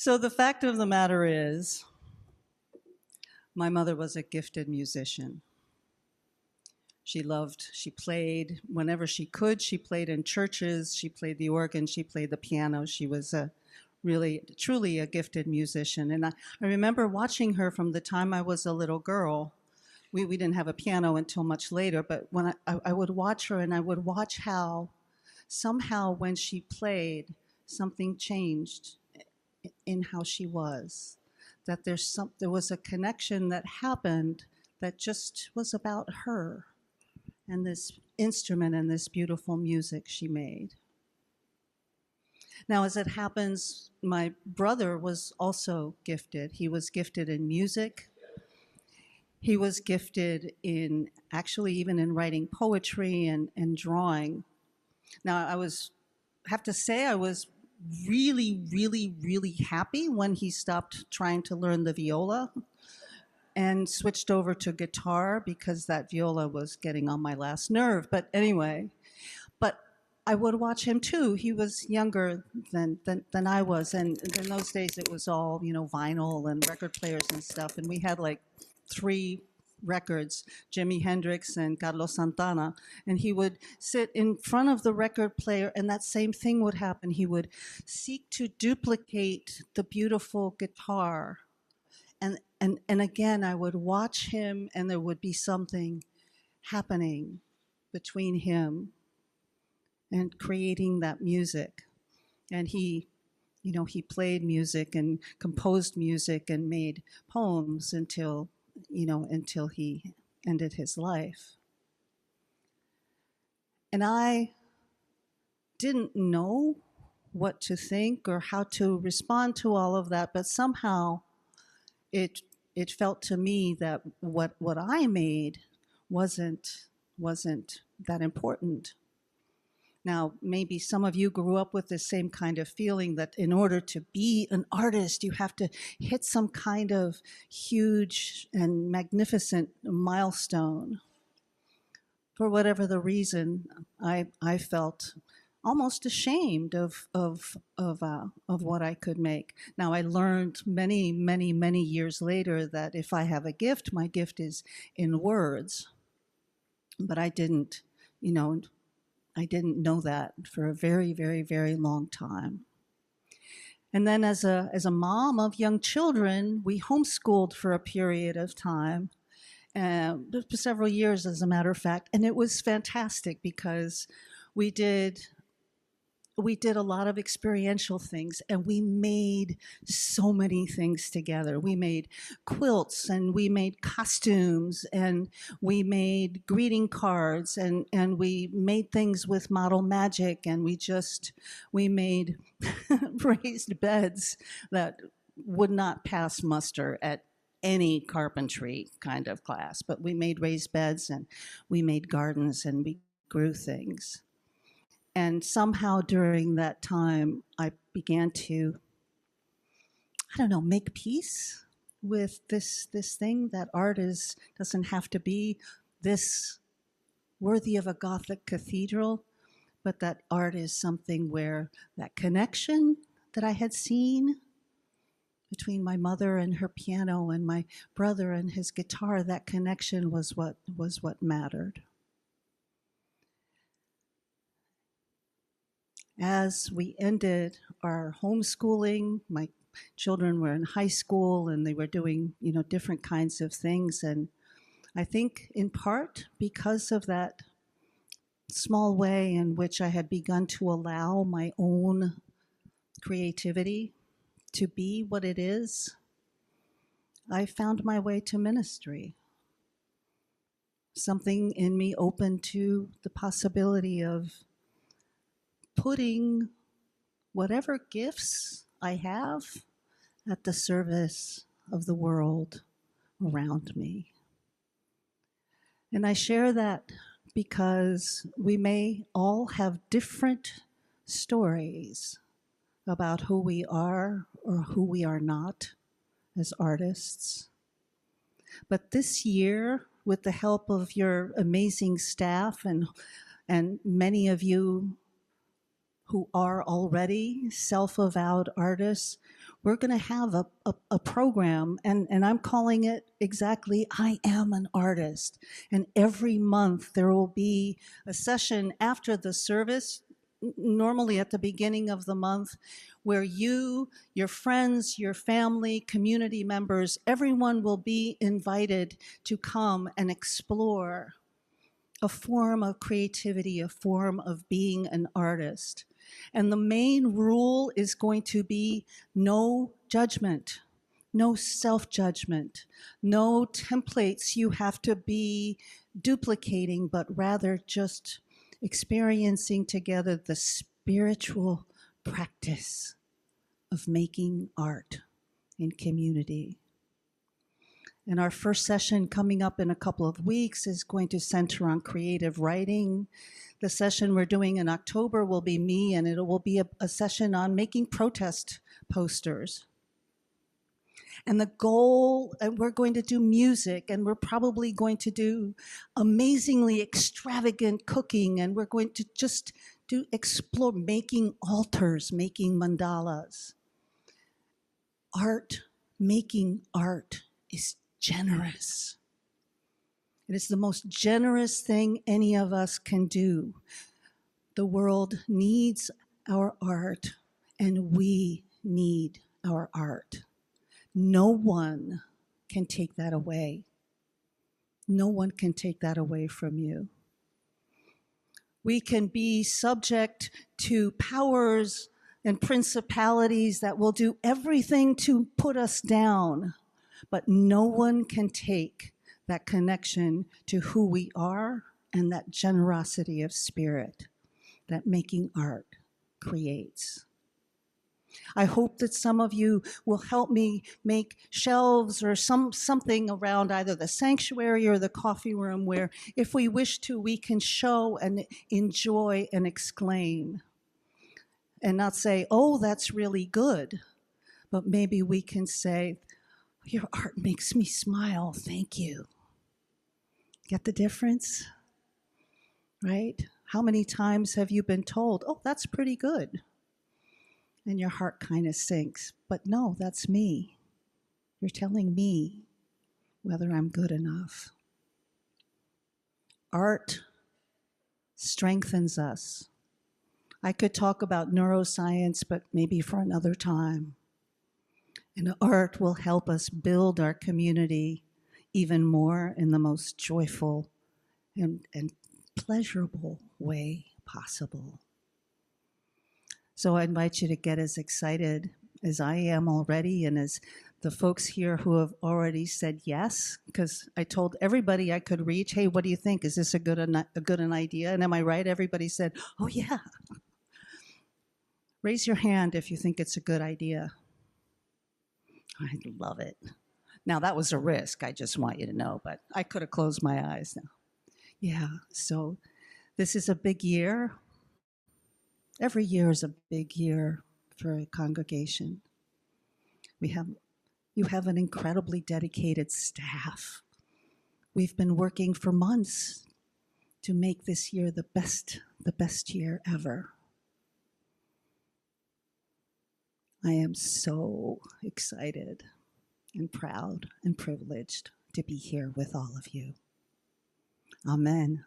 So the fact of the matter is, my mother was a gifted musician. She played whenever she could. She played in churches, she played the organ, she played the piano. She was a really, truly a gifted musician. And I remember watching her from the time I was a little girl. We didn't have a piano until much later, but when I would watch her, and I would watch how somehow when she played, something changed in how she was. That there was a connection that happened that just was about her and this instrument and this beautiful music she made. Now, as it happens, my brother was also gifted. He was gifted in music. He was gifted in, actually, even in writing poetry and drawing. Now, have to say, I was really, really, really happy when he stopped trying to learn the viola and switched over to guitar, because that viola was getting on my last nerve. But anyway, I would watch him too. He was younger than I was, and in those days it was all, vinyl and record players and stuff, and we had like 3 records, Jimi Hendrix and Carlos Santana, and he would sit in front of the record player, and that same thing would happen. He would seek to duplicate the beautiful guitar, and again I would watch him, and there would be something happening between him and creating that music. And he played music and composed music and made poems until he ended his life. And I didn't know what to think or how to respond to all of that, but somehow it felt to me that what I made wasn't that important. Now, maybe some of you grew up with the same kind of feeling that in order to be an artist, you have to hit some kind of huge and magnificent milestone. For whatever the reason, I felt almost ashamed of what I could make. Now, I learned many, many, many years later that if I have a gift, my gift is in words. But I didn't know that for a very, very, very long time. And then as a mom of young children, we homeschooled for a period of time, for several years, as a matter of fact. And it was fantastic because we did a lot of experiential things, and we made so many things together. We made quilts, and we made costumes, and we made greeting cards, and we made things with model magic, and we made raised beds that would not pass muster at any carpentry kind of class. But we made raised beds, and we made gardens, and we grew things. And somehow during that time, I began to, make peace with this thing, that art doesn't have to be this worthy of a Gothic cathedral, but that art is something where that connection that I had seen between my mother and her piano and my brother and his guitar, that connection was what mattered. As we ended our homeschooling, my children were in high school, and they were doing, different kinds of things. And I think in part because of that small way in which I had begun to allow my own creativity to be what it is, I found my way to ministry. Something in me opened to the possibility of putting whatever gifts I have at the service of the world around me. And I share that because we may all have different stories about who we are or who we are not as artists. But this year, with the help of your amazing staff and many of you who are already self-avowed artists, we're going to have a program, and I'm calling it exactly I Am an Artist. And every month there will be a session after the service, normally at the beginning of the month, where you, your friends, your family, community members, everyone will be invited to come and explore a form of creativity, a form of being an artist. And the main rule is going to be no judgment, no self-judgment, no templates you have to be duplicating, but rather just experiencing together the spiritual practice of making art in community. And our first session coming up in a couple of weeks is going to center on creative writing. The session we're doing in October will be me, and it will be a session on making protest posters. And the goal, and we're going to do music, and we're probably going to do amazingly extravagant cooking, and we're going to just explore making altars, making mandalas. Art, making art is generous. It is the most generous thing any of us can do. The world needs our art, and we need our art. No one can take that away. No one can take that away from you. We can be subject to powers and principalities that will do everything to put us down, but no one can take that connection to who we are and that generosity of spirit that making art creates. I hope that some of you will help me make shelves or something around either the sanctuary or the coffee room where, if we wish to, we can show and enjoy and exclaim and not say, oh, that's really good, but maybe we can say, your art makes me smile, thank you. Get the difference? Right? How many times have you been told, oh, that's pretty good? And your heart kind of sinks. But no, that's me. You're telling me whether I'm good enough. Art strengthens us. I could talk about neuroscience, but maybe for another time. And art will help us build our community even more in the most joyful and pleasurable way possible. So I invite you to get as excited as I am already, and as the folks here who have already said yes, because I told everybody I could reach, hey, what do you think? Is this a good an idea? And am I right? Everybody said, oh yeah. Raise your hand if you think it's a good idea. I love it. Now that was a risk, I just want you to know, but I could have closed my eyes now. Yeah, so this is a big year. Every year is a big year for a congregation. You have an incredibly dedicated staff. We've been working for months to make this year the best year ever. I am so excited and proud and privileged to be here with all of you. Amen.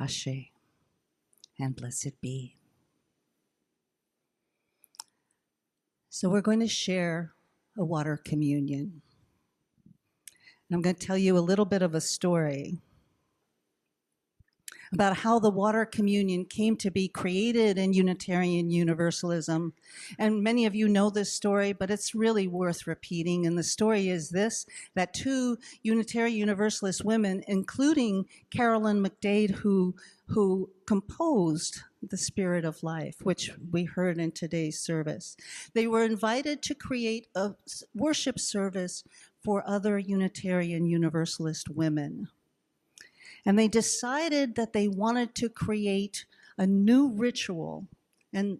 Ashe. And blessed be. So we're going to share a water communion. And I'm going to tell you a little bit of a story about how the water communion came to be created in Unitarian Universalism. And many of you know this story, but it's really worth repeating. And the story is this, that two Unitarian Universalist women, including Carolyn McCabe, who composed The Spirit of Life, which we heard in today's service, they were invited to create a worship service for other Unitarian Universalist women. And they decided that they wanted to create a new ritual. And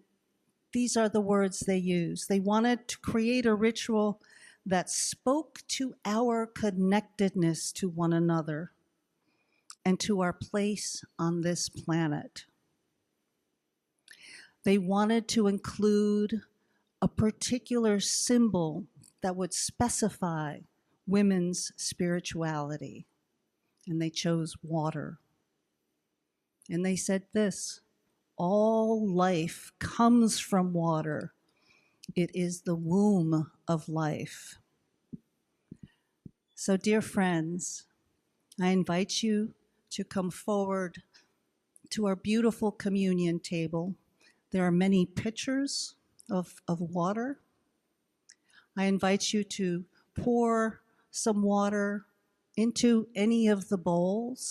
these are the words they used. They wanted to create a ritual that spoke to our connectedness to one another and to our place on this planet. They wanted to include a particular symbol that would specify women's spirituality. And they chose water. And they said this: all life comes from water. It is the womb of life. So, dear friends, I invite you to come forward to our beautiful communion table. There are many pitchers of water. I invite you to pour some water into any of the bowls.